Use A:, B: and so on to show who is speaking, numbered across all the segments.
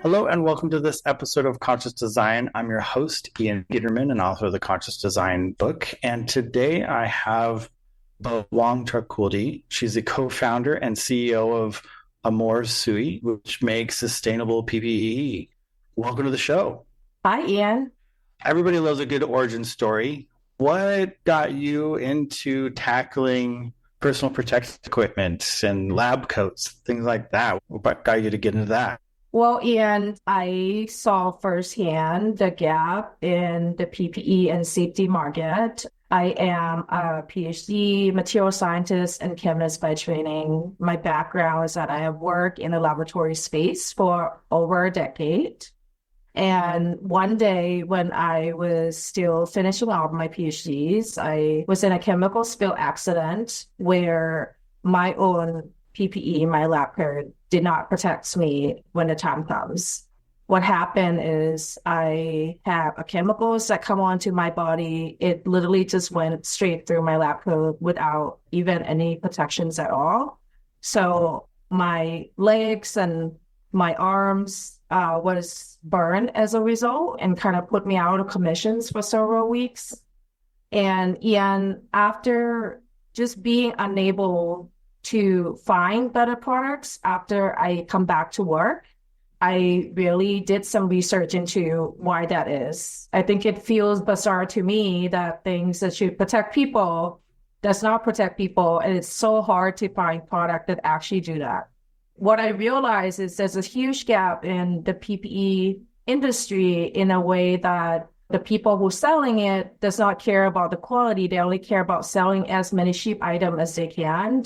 A: Hello and welcome to this episode of Conscious Design. I'm your host, Ian Peterman, and author of the Conscious Design book. And today I have Beau Wangtrakuldee. She's the co-founder and CEO of AmorSui, which makes sustainable PPE. Welcome to the show.
B: Hi, Ian.
A: Everybody loves a good origin story. What got you into tackling personal protective equipment and lab coats, things like that? What got you to get into that?
B: Well, Ian, I saw firsthand the gap in the PPE and safety market. I am a PhD material scientist and chemist by training. My background is that I have worked in the laboratory space for over a decade. And one day when I was still finishing off my PhDs, I was in a chemical spill accident where my own PPE, my lab coat, did not protect me when the time comes. What happened is I have a chemicals that come onto my body. It literally just went straight through my lab coat without even any protections at all. So my legs and my arms was burned as a result and kind of put me out of commissions for several weeks. And Ian, after just being unable to find better products after I come back to work, I really did some research into why that is. I think it feels bizarre to me that things that should protect people does not protect people, and it's so hard to find product that actually do that. What I realize is there's a huge gap in the PPE industry in a way that the people who are selling it does not care about the quality. They only care about selling as many cheap items as they can.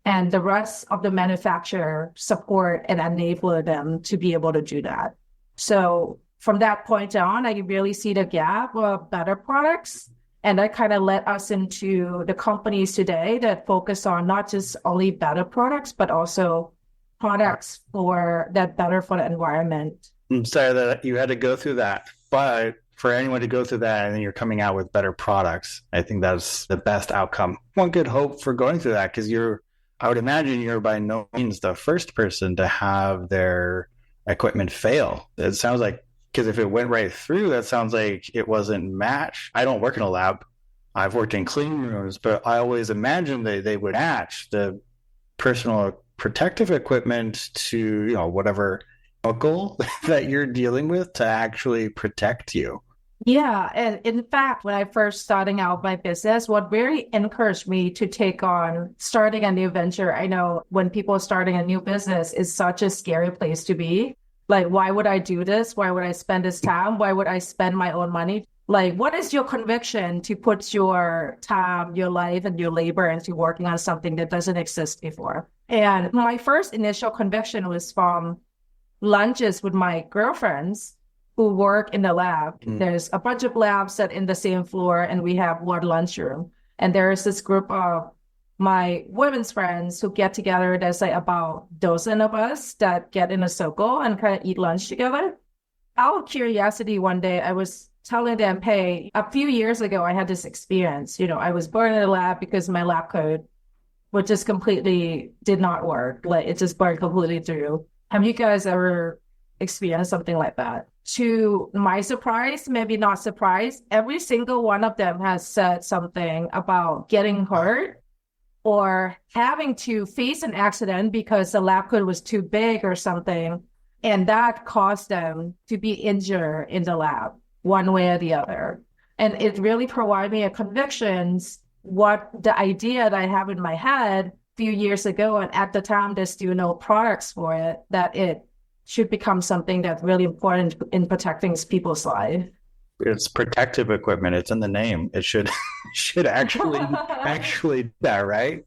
B: And the rest of the manufacturer support and enable them to be able to do that. So from that point on, I really see the gap of better products. And that kind of led us into the companies today that focus on not just only better products, but also products for that better for the environment.
A: I'm sorry that you had to go through that, but for anyone to go through that and then you're coming out with better products, I think that's the best outcome. One could hope for going through that because I would imagine you're by no means the first person to have their equipment fail. It sounds like, because if it went right through, that sounds like it wasn't matched. I don't work in a lab. I've worked in clean rooms, but I always imagined they would match the personal protective equipment to, whatever chemical that you're dealing with to actually protect you.
B: Yeah. And in fact, when I first starting out my business, what really encouraged me to take on starting a new venture, I know when people are starting a new business is such a scary place to be. Like, why would I do this? Why would I spend this time? Why would I spend my own money? Like, what is your conviction to put your time, your life, and your labor into working on something that doesn't exist before? And my first initial conviction was from lunches with my girlfriends who work in the lab. There's a bunch of labs that in the same floor, and we have one lunchroom. And there is this group of my women's friends who get together. There's like about a dozen of us that get in a circle and kind of eat lunch together. Out of curiosity, one day I was telling them, hey, a few years ago, I had this experience. I was burned in the lab because my lab coat, which just completely did not work. Like it just burned completely through. Have you guys ever experienced something like that? To my surprise, maybe not surprise, every single one of them has said something about getting hurt or having to face an accident because the lab coat was too big or something. And that caused them to be injured in the lab, one way or the other. And it really provided me a conviction what the idea that I have in my head a few years ago, and at the time there's still no products for it, that it should become something that's really important in protecting people's life.
A: It's protective equipment. It's in the name. It should should actually do that, right?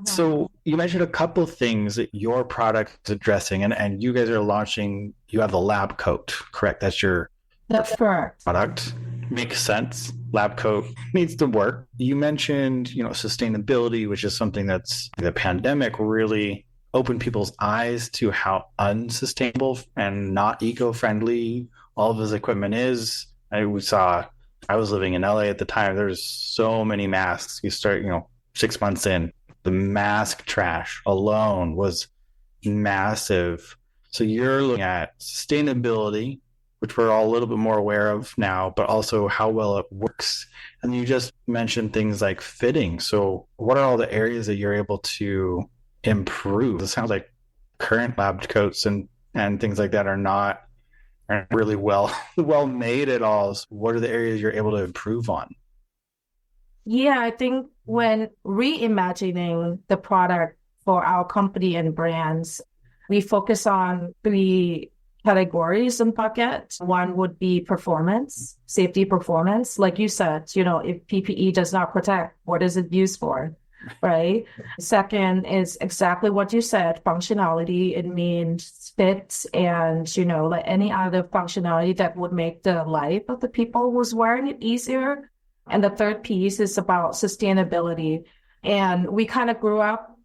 A: So you mentioned a couple of things that your product is addressing, and you guys are launching. You have the lab coat, correct?
B: That's correct.
A: Product. Makes sense. Lab coat needs to work. You mentioned, sustainability, which is something that's the pandemic really opened people's eyes to how unsustainable and not eco-friendly all of this equipment is. I was living in LA at the time. There's so many masks. You start, 6 months in, the mask trash alone was massive. So you're looking at sustainability, which we're all a little bit more aware of now, but also how well it works. And you just mentioned things like fitting. So what are all the areas that you're able to improve? It sounds like current lab coats and things like that aren't really well made at all. So what are the areas you're able to improve on?
B: Yeah, I think when reimagining the product for our company and brands, we focus on three categories and buckets. One would be performance, safety performance. Like you said, if PPE does not protect, what is it used for? Right. Second is exactly what you said, functionality. It means fit and, like any other functionality that would make the life of the people who's wearing it easier. And the third piece is about sustainability. And we kind of grew up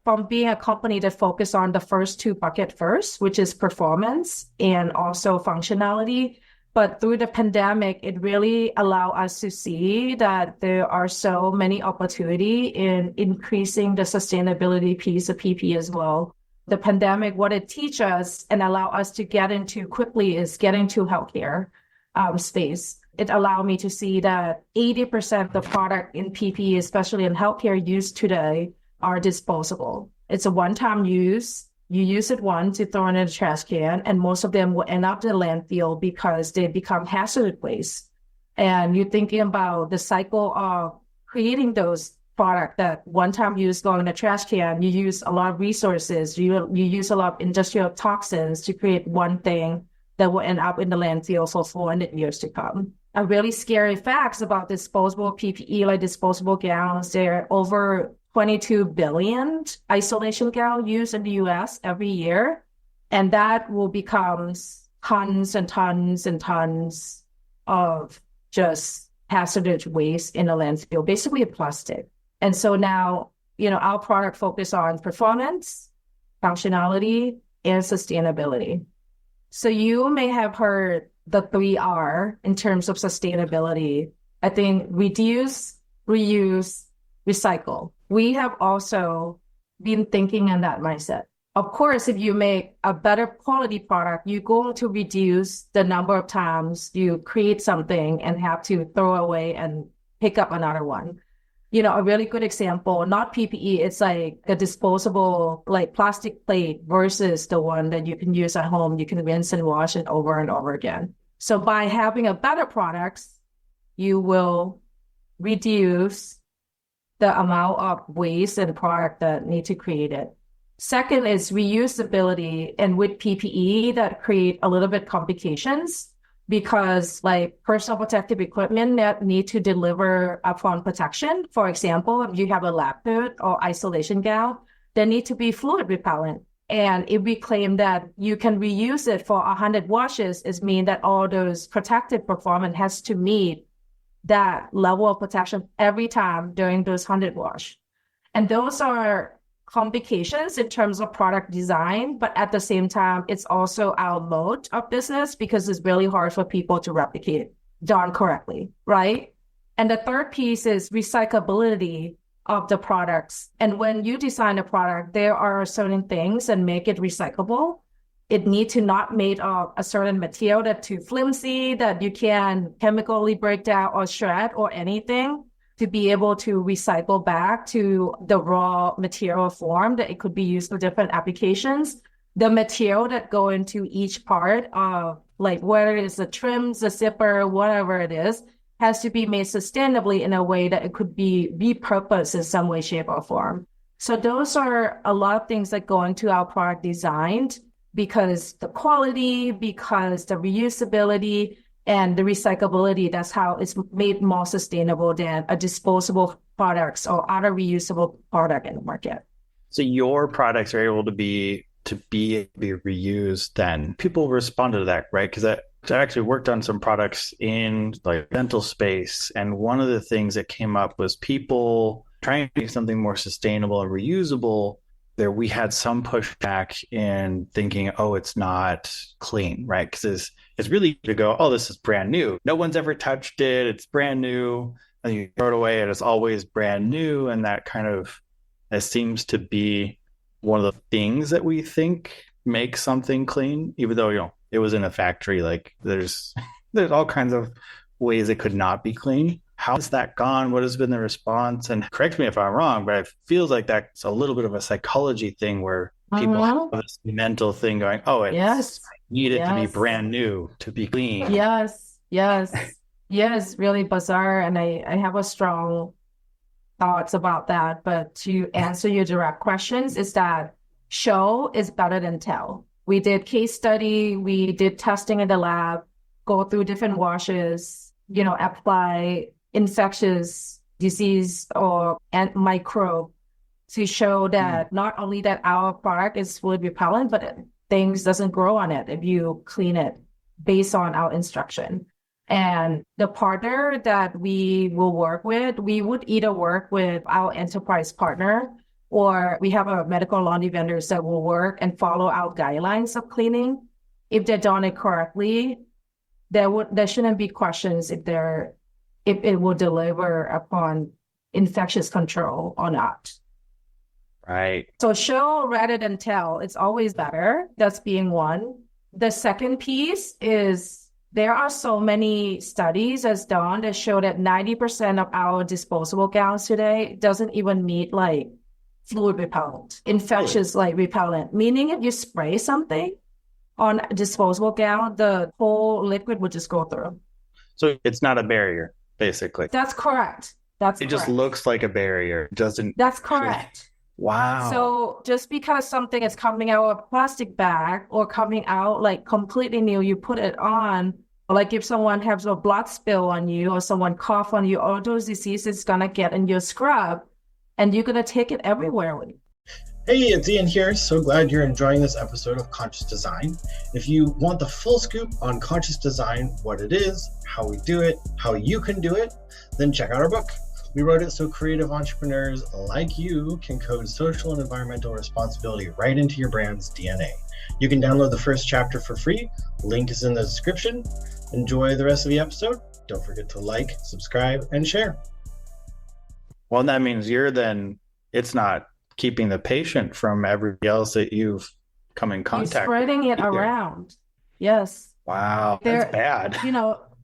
B: from being a company that focused on the first two bucket first, which is performance and also functionality. But through the pandemic, it really allowed us to see that there are so many opportunity in increasing the sustainability piece of PP as well. The pandemic, what it teaches us and allow us to get into quickly is get into healthcare space. It allowed me to see that 80% of the product in PPE, especially in healthcare use today, are disposable. It's a one-time use. You use it once, you throw it in a trash can, and most of them will end up in the landfill because they become hazardous waste. And you're thinking about the cycle of creating those products that one-time use go in a trash can. You use a lot of resources. You use a lot of industrial toxins to create one thing that will end up in the landfill for 400 years to come. A really scary facts about disposable PPE, like disposable gowns, there are over 22 billion isolation gown used in the US every year. And that will become tons and tons and tons of just hazardous waste in a landfill, basically a plastic. And so now, our product focus on performance, functionality, and sustainability. So you may have heard the 3R in terms of sustainability. I think reduce, reuse, recycle. We have also been thinking in that mindset. Of course, if you make a better quality product, you're going to reduce the number of times you create something and have to throw away and pick up another one. A really good example, not PPE, it's like a disposable, like plastic plate versus the one that you can use at home. You can rinse and wash it over and over again. So by having a better product, you will reduce the amount of waste and product that need to create it. Second is reusability, and with PPE that create a little bit complications because like personal protective equipment that need to deliver upfront protection. For example, if you have a lab coat or isolation gown, they need to be fluid repellent. And if we claim that you can reuse it for 100 washes, it means that all those protective performance has to meet that level of protection every time during those 100 wash. And those are complications in terms of product design, but at the same time, it's also our mode of business because it's really hard for people to replicate done correctly, right? And the third piece is recyclability of the products. And when you design a product, there are certain things that make it recyclable. It needs to not made of a certain material that's too flimsy, that you can chemically break down or shred or anything to be able to recycle back to the raw material form that it could be used for different applications. The material that go into each part of like whether it's the trims, the zipper, whatever it is, has to be made sustainably in a way that it could be repurposed in some way, shape, or form. So those are a lot of things that go into our product design because the quality, because the reusability, and the recyclability, that's how it's made more sustainable than a disposable products or other reusable product in the market.
A: So your products are able to be reused then. People respond to that, right? Because I actually worked on some products in like dental space. And one of the things that came up was people trying to do something more sustainable and reusable. There we had some pushback in thinking, oh, it's not clean, right? Because it's really to go, oh, this is brand new. No one's ever touched it. It's brand new. And you throw it away and it's always brand new. And that seems to be one of the things that we think make something clean, even though, it was in a factory. Like there's all kinds of ways it could not be clean. How has that gone? What has been the response? And correct me if I'm wrong, but it feels like that's a little bit of a psychology thing where people have
B: Uh-huh.
A: this mental thing going, oh, it's
B: Yes.
A: needed to be
B: Yes.
A: brand new, to be clean.
B: Yes. Yes. Yes. Really bizarre. And I have a strong thoughts about that. But to answer your direct questions, is that show is better than tell. We did case study, we did testing in the lab, go through different washes, apply infectious disease or microbe to show
A: Mm.
B: that not only that our product is fully repellent, but things doesn't grow on it if you clean it based on our instruction. And the partner that we will work with, we would either work with our enterprise partner or we have a medical laundry vendors that will work and follow our guidelines of cleaning. If they're done it correctly, there shouldn't be questions if it will deliver upon infectious control or not.
A: Right.
B: So show rather than tell, it's always better. That's being one. The second piece is there are so many studies as done that show that 90% of our disposable gowns today doesn't even need like fluid repellent, infectious like repellent, meaning if you spray something on a disposable gown, the whole liquid would just go through.
A: So it's not a barrier, basically.
B: That's correct.
A: It just looks like a barrier. It doesn't.
B: That's correct.
A: Wow.
B: So just because something is coming out of a plastic bag or coming out like completely new, you put it on, like if someone has a blood spill on you or someone cough on you, all those diseases gonna get in your scrub and you're gonna take it everywhere with you.
C: Hey, it's Ian here. So glad you're enjoying this episode of Conscious Design. If you want the full scoop on conscious design, what it is, how we do it, how you can do it, then check out our book. We wrote it so creative entrepreneurs like you can code social and environmental responsibility right into your brand's DNA. You can download the first chapter for free. Link is in the description. Enjoy the rest of the episode. Don't forget to like, subscribe, and share.
A: Well, that means it's not keeping the patient from everybody else that you've come in contact
B: You're spreading it around. Yes.
A: Wow, that's bad.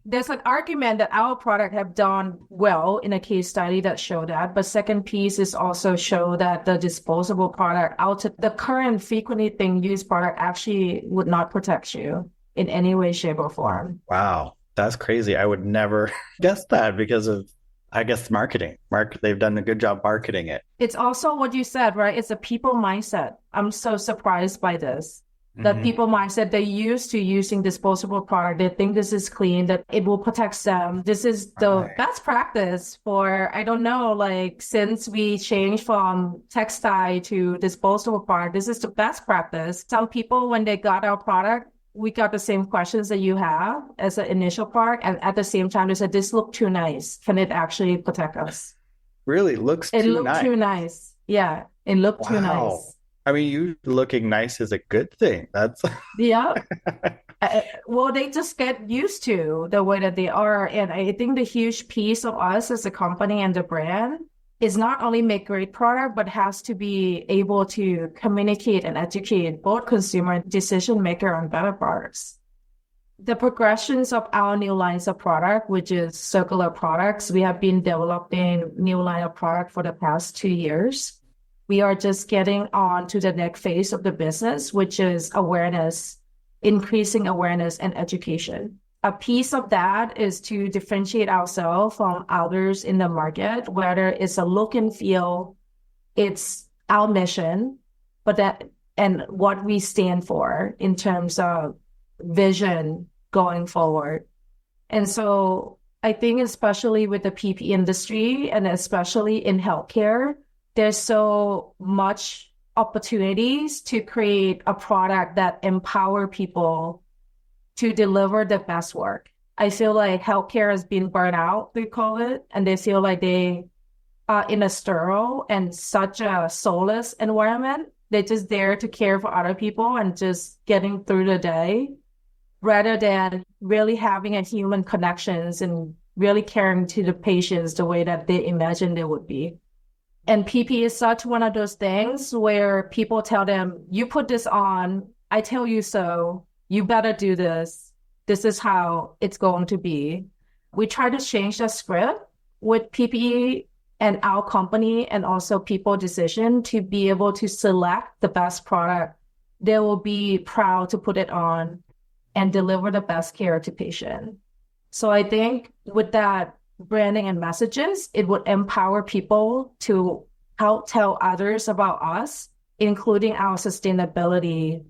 B: There's an argument that our product have done well in a case study that show that. But second piece is also show that the disposable product the current frequently being used product actually would not protect you in any way, shape, or form.
A: Wow, that's crazy. I would never guess that because of, I guess, marketing. They've done a good job marketing it.
B: It's also what you said, right? It's a people mindset. I'm so surprised by this. That people mindset, they're used to using disposable product. They think this is clean, that it will protect them. This is the best practice for, I don't know, like since we changed from textile to disposable product, this is the best practice. Some people, when they got our product, we got the same questions that you have as an initial part. And at the same time, they said, this looked too nice. Can it actually protect us?
A: Really? It looked
B: too nice. Yeah, it looked too nice.
A: I mean, you looking nice is a good thing. That's
B: yeah. Well, they just get used to the way that they are. And I think the huge piece of us as a company and the brand is not only make great product, but has to be able to communicate and educate both consumer and decision maker on better products. The progressions of our new lines of product, which is circular products, we have been developing new line of product for the past 2 years. We are just getting on to the next phase of the business, which is awareness, increasing awareness and education. A piece of that is to differentiate ourselves from others in the market, whether it's a look and feel, it's our mission, and what we stand for in terms of vision going forward. And so I think especially with the PP industry and especially in healthcare, there's so much opportunities to create a product that empower people to deliver the best work. I feel like healthcare has been burnt out through COVID, and they feel like they are in a sterile and such a soulless environment. They're just there to care for other people and just getting through the day rather than really having a human connections and really caring to the patients the way that they imagine they would be. And PP is such one of those things where people tell them, you put this on I tell you so, you better do this. This is how it's going to be. We try to change the script with PPE and our company and also people decision to be able to select the best product. They will be proud to put it on and deliver the best care to patient. So I think with that branding and messages, it would empower people to help tell others about us, including our sustainability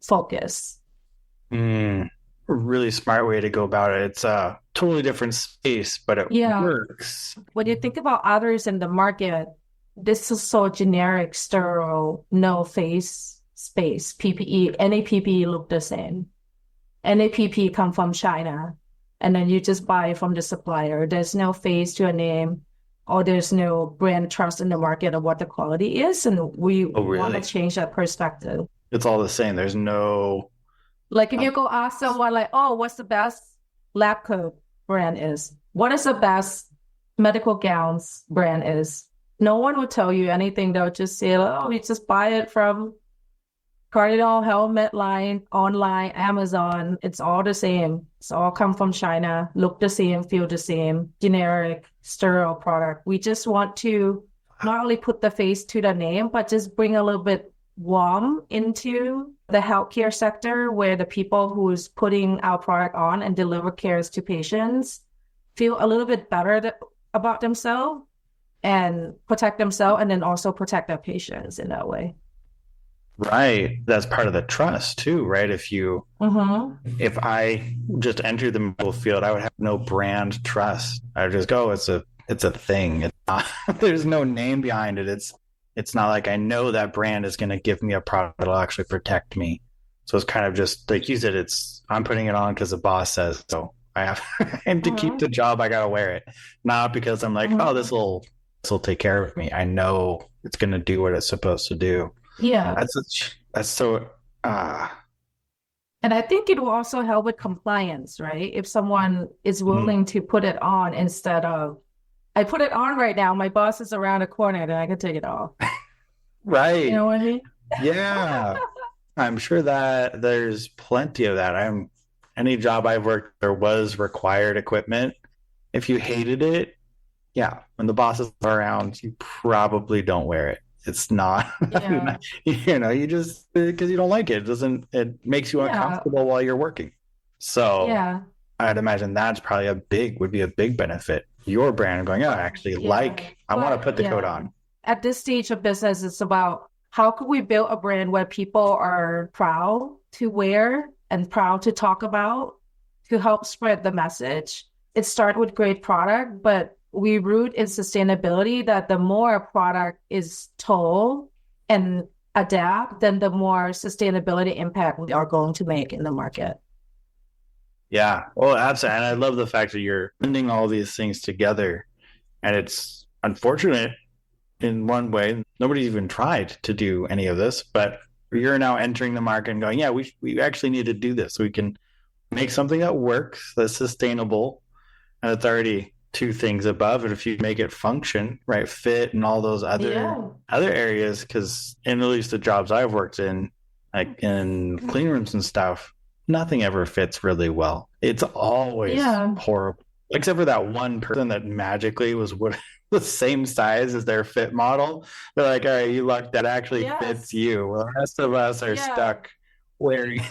B: focus.
A: Really smart way to go about it. It's a totally different space, but it works.
B: When you think about others in the market, this is so generic, sterile, no face space. PPE, any PPE look the same. Any PPE come from China, and then you just buy from the supplier. There's no face to a name, or there's no brand trust in the market of what the quality is, and we want to change that perspective.
A: It's all the same. There's no...
B: Like if you go ask someone like, oh, what's the best lab coat brand is? What is the best medical gowns brand is? No one will tell you anything. They'll just say, oh, you just buy it from Cardinal Helmet line, online, Amazon. It's all the same. It's all come from China, look the same, feel the same, generic, sterile product. We just want to not only put the face to the name, but just bring a little bit warm into the healthcare sector where the people who's putting our product on and deliver cares to patients feel a little bit better about themselves and protect themselves and then also protect their patients in that way.
A: Right. That's part of the trust too, right? If I just entered the medical field, I would have no brand trust. I would just go, it's a thing. It's not, there's no name behind it. It's not like I know that brand is going to give me a product that'll actually protect me. So it's kind of just like you said, I'm putting it on because the boss says so. I have and to keep the job, I got to wear it. Not because I'm like, oh, this will take care of me. I know it's going to do what it's supposed to do.
B: Yeah.
A: That's so
B: and I think it will also help with compliance, right? If someone is willing to put it on instead of, I put it on right now, my boss is around the corner, then I can take it off.
A: Right.
B: You know what I mean?
A: Yeah. I'm sure that there's plenty of that. Any job I've worked, there was required equipment. If you hated it, when the boss is around, you probably don't wear it. It's not, you just, because you don't like it. It makes you uncomfortable while you're working. So I'd imagine that's probably would be a big benefit. Your brand going, I want to put the coat on.
B: At this stage of business, it's about how could we build a brand where people are proud to wear and proud to talk about to help spread the message. It starts with great product, but we root in sustainability that the more a product is told and adapt, then the more sustainability impact we are going to make in the market.
A: Yeah, well, absolutely. And I love the fact that you're blending all these things together. And it's unfortunate in one way. Nobody's even tried to do any of this, but you're now entering the market and going, we actually need to do this. We can make something that works, that's sustainable, and it's already two things above. And if you make it function, right, fit and all those other areas, because in at least the jobs I've worked in, like in clean rooms and stuff, nothing ever fits really well. It's always horrible, except for that one person that magically was the same size as their fit model. They're like, all right, you luck, that actually fits you. Well, the rest of us are stuck wearing.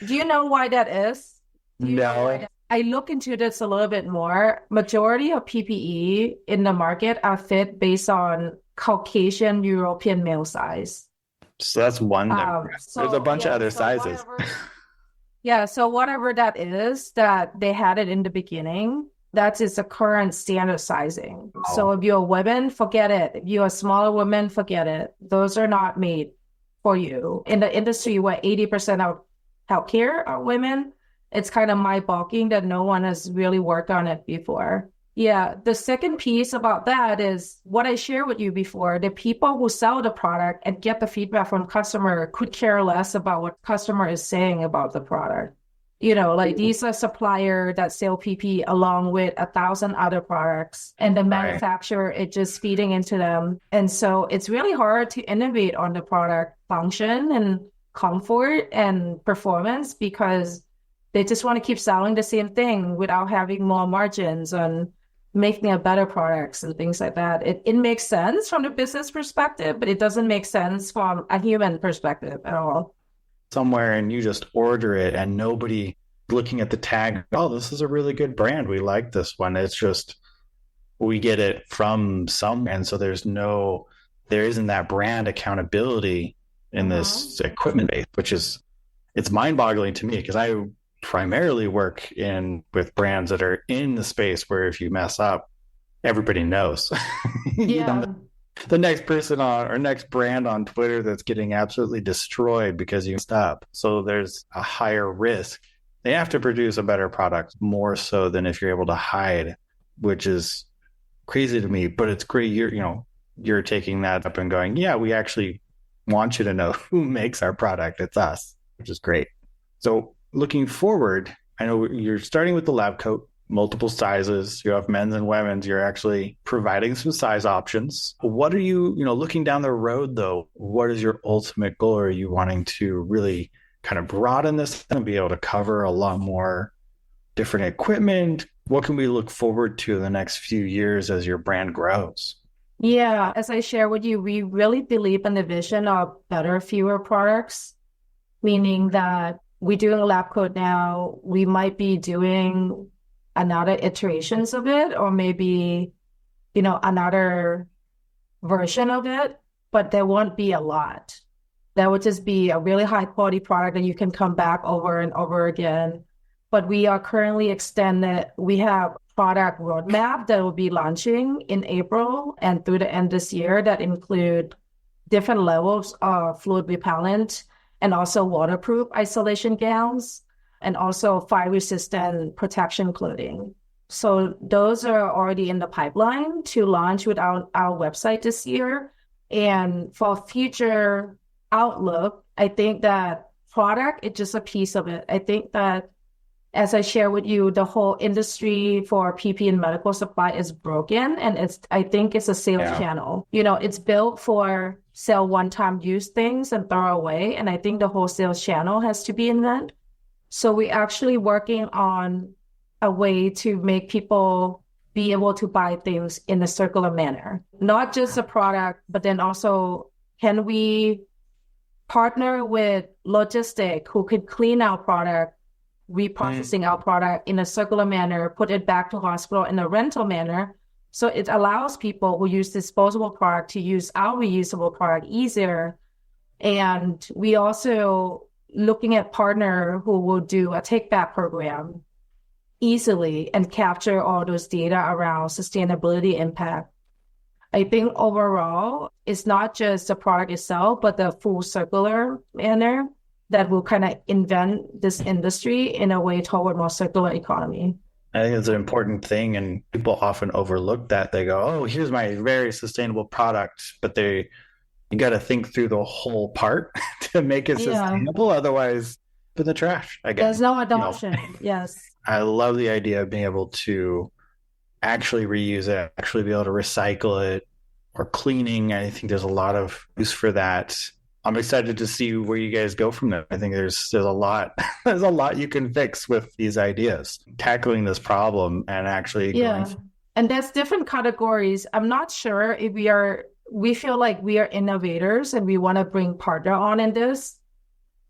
B: Do you know why that is?
A: No.
B: I look into this a little bit more. Majority of PPE in the market are fit based on Caucasian European male size.
A: So that's one. There's a bunch of other sizes.
B: So whatever that is, that they had it in the beginning, that is the current standard sizing. Oh. So if you're a woman, forget it. If you're a smaller woman, forget it. Those are not made for you. In the industry where 80% of healthcare are women, it's kind of mind-boggling that no one has really worked on it before. Yeah, the second piece about that is what I shared with you before. The people who sell the product and get the feedback from customer could care less about what customer is saying about the product. Like these are supplier that sell PP along with 1,000 other products, and the manufacturer is just feeding into them. And so it's really hard to innovate on the product function and comfort and performance because they just want to keep selling the same thing without having more margins and making a better products and things like that. It makes sense from the business perspective, but it doesn't make sense from a human perspective at all.
A: Somewhere and you just order it and nobody looking at the tag, oh, this is a really good brand. We like this one. It's just we get it from some, and so there isn't that brand accountability in this equipment base, which is it's mind-boggling to me because I primarily work with brands that are in the space where if you mess up, everybody knows.
B: Yeah.
A: The next person or next brand on Twitter that's getting absolutely destroyed because you messed up. So there's a higher risk. They have to produce a better product more so than if you're able to hide, which is crazy to me, but it's great. You're taking that up and going, yeah, we actually want you to know who makes our product. It's us, which is great. So looking forward, I know you're starting with the lab coat, multiple sizes. You have men's and women's. You're actually providing some size options. What are you looking down the road though? What is your ultimate goal? Are you wanting to really kind of broaden this and be able to cover a lot more different equipment? What can we look forward to in the next few years as your brand grows?
B: Yeah, as I share with you, we really believe in the vision of better, fewer products, meaning that we're doing a lab coat now. We might be doing another iterations of it, or maybe, another version of it, but there won't be a lot. That would just be a really high quality product that you can come back over and over again. But we are currently extended. We have product roadmap that will be launching in April and through the end this year that include different levels of fluid repellent and also waterproof isolation gowns and also fire-resistant protection clothing. So those are already in the pipeline to launch with our website this year. And for future outlook, I think that product is just a piece of it. I think that as I share with you, the whole industry for PP and medical supply is broken, and I think it's a sales channel. It's built for sell one-time use things and throw away, and I think the whole sales channel has to be invented. So we're actually working on a way to make people be able to buy things in a circular manner, not just a product, but then also can we partner with logistic who could clean our product, reprocessing our product in a circular manner, put it back to hospital in a rental manner. So it allows people who use disposable product to use our reusable product easier. And we also looking at partner who will do a take back program easily and capture all those data around sustainability impact. I think overall, it's not just the product itself, but the full circular manner that will kind of invent this industry in a way toward more circular economy.
A: I think it's an important thing, and people often overlook that. They go, oh, here's my very sustainable product, but you got to think through the whole part to make it sustainable. Otherwise, in the trash, I guess.
B: There's no adoption. Yes.
A: I love the idea of being able to actually reuse it, actually be able to recycle it, or cleaning. I think there's a lot of use for that. I'm excited to see where you guys go from there. I think there's a lot there's a lot you can fix with these ideas, tackling this problem and actually going.
B: And there's different categories. I'm not sure if we feel like we are innovators and we want to bring partner on in this.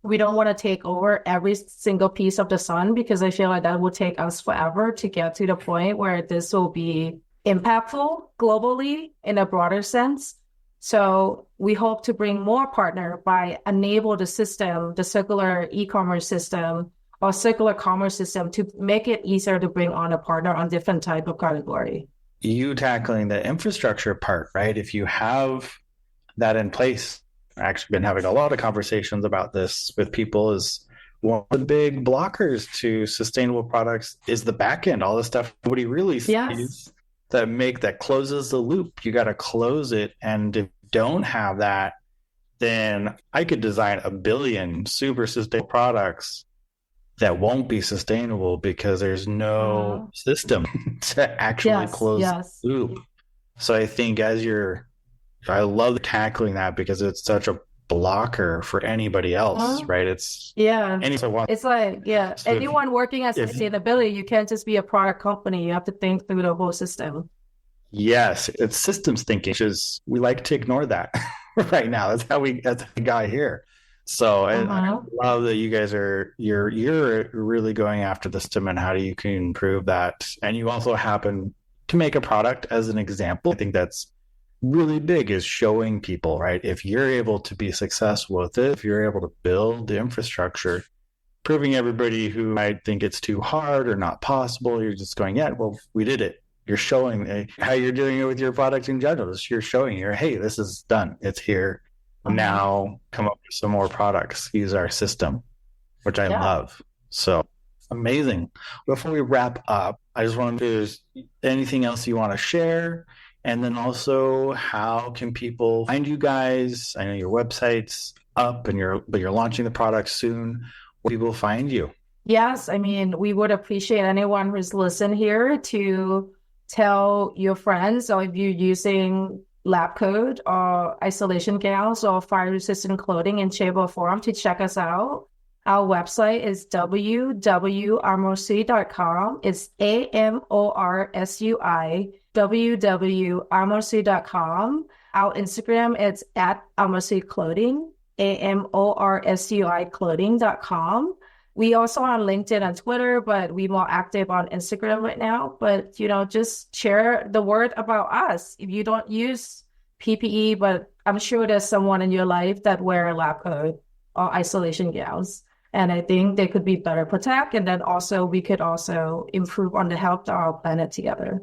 B: We don't want to take over every single piece of the sun because I feel like that will take us forever to get to the point where this will be impactful globally in a broader sense. So we hope to bring more partner by enable the system, the circular e-commerce system or circular commerce system to make it easier to bring on a partner on different type of category.
A: You tackling the infrastructure part, right? If you have that in place, I've actually been having a lot of conversations about this with people is one of the big blockers to sustainable products is the back end, all the stuff nobody really sees. That closes the loop. You got to close it. And if you don't have that, then I could design a billion super sustainable products that won't be sustainable because there's no system to actually close the loop. So I think I love tackling that because it's such a blocker for anybody else, right? It's
B: anyone working at sustainability, you can't just be a product company. You have to think through the whole system.
A: Yes, it's systems thinking, which is, we like to ignore that right now. That's the guy here. So I love that you guys you're really going after the system and how you can improve that. And you also happen to make a product as an example. I think that's really big, is showing people, right? If you're able to be successful with it, if you're able to build the infrastructure, proving everybody who might think it's too hard or not possible, you're just going, yeah, well, we did it. You're showing how you're doing it with your product in general. You're showing hey, this is done. It's here. Now come up with some more products. Use our system, which I love. So amazing. Before we wrap up, I just want to, is anything else you want to share? And then also, how can people find you guys? I know your website's up and you're launching the product soon. Where do people find you?
B: Yes, I mean, we would appreciate anyone who's listened here to tell your friends, or if you're using lab coat or isolation gowns or fire-resistant clothing in shape or form, to check us out. Our website is www.amorsui.com. It's AMORSUI, www.amorsui.com. Our Instagram is @AmorSui Clothing, AMORSUI Clothing.com. We also on LinkedIn and Twitter, but we're more active on Instagram right now. But, just share the word about us. If you don't use PPE, but I'm sure there's someone in your life that wear a lab coat or isolation gowns. And I think they could be better protect. And then also we could also improve on the health of our planet together.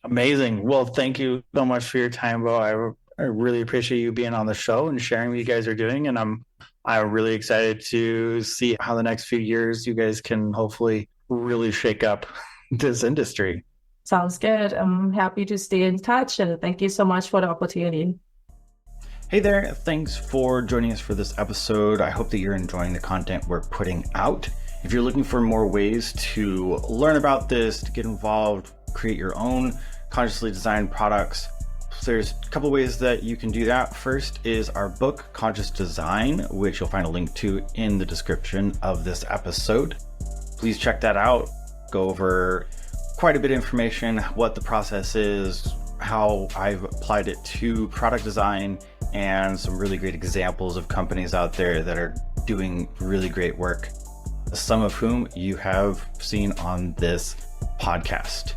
A: Amazing. Well, thank you so much for your time, Beau. I really appreciate you being on the show and sharing what you guys are doing. And I'm really excited to see how the next few years you guys can hopefully really shake up this industry.
B: Sounds good. I'm happy to stay in touch, and thank you so much for the opportunity.
A: Hey there. Thanks for joining us for this episode. I hope that you're enjoying the content we're putting out. If you're looking for more ways to learn about this, to get involved, create your own consciously designed products, there's a couple ways that you can do that. First is our book, Conscious Design, which you'll find a link to in the description of this episode. Please check that out. Go over quite a bit of information, what the process is, how I've applied it to product design, and some really great examples of companies out there that are doing really great work, some of whom you have seen on this podcast.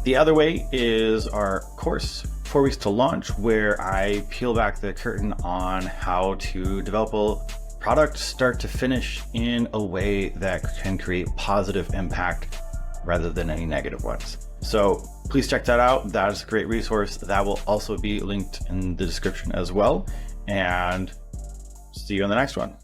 A: The other way is our course, 4 Weeks to Launch, where I peel back the curtain on how to develop a product start to finish in a way that can create positive impact rather than any negative ones. So please check that out. That is a great resource. That will also be linked in the description as well. And see you on the next one.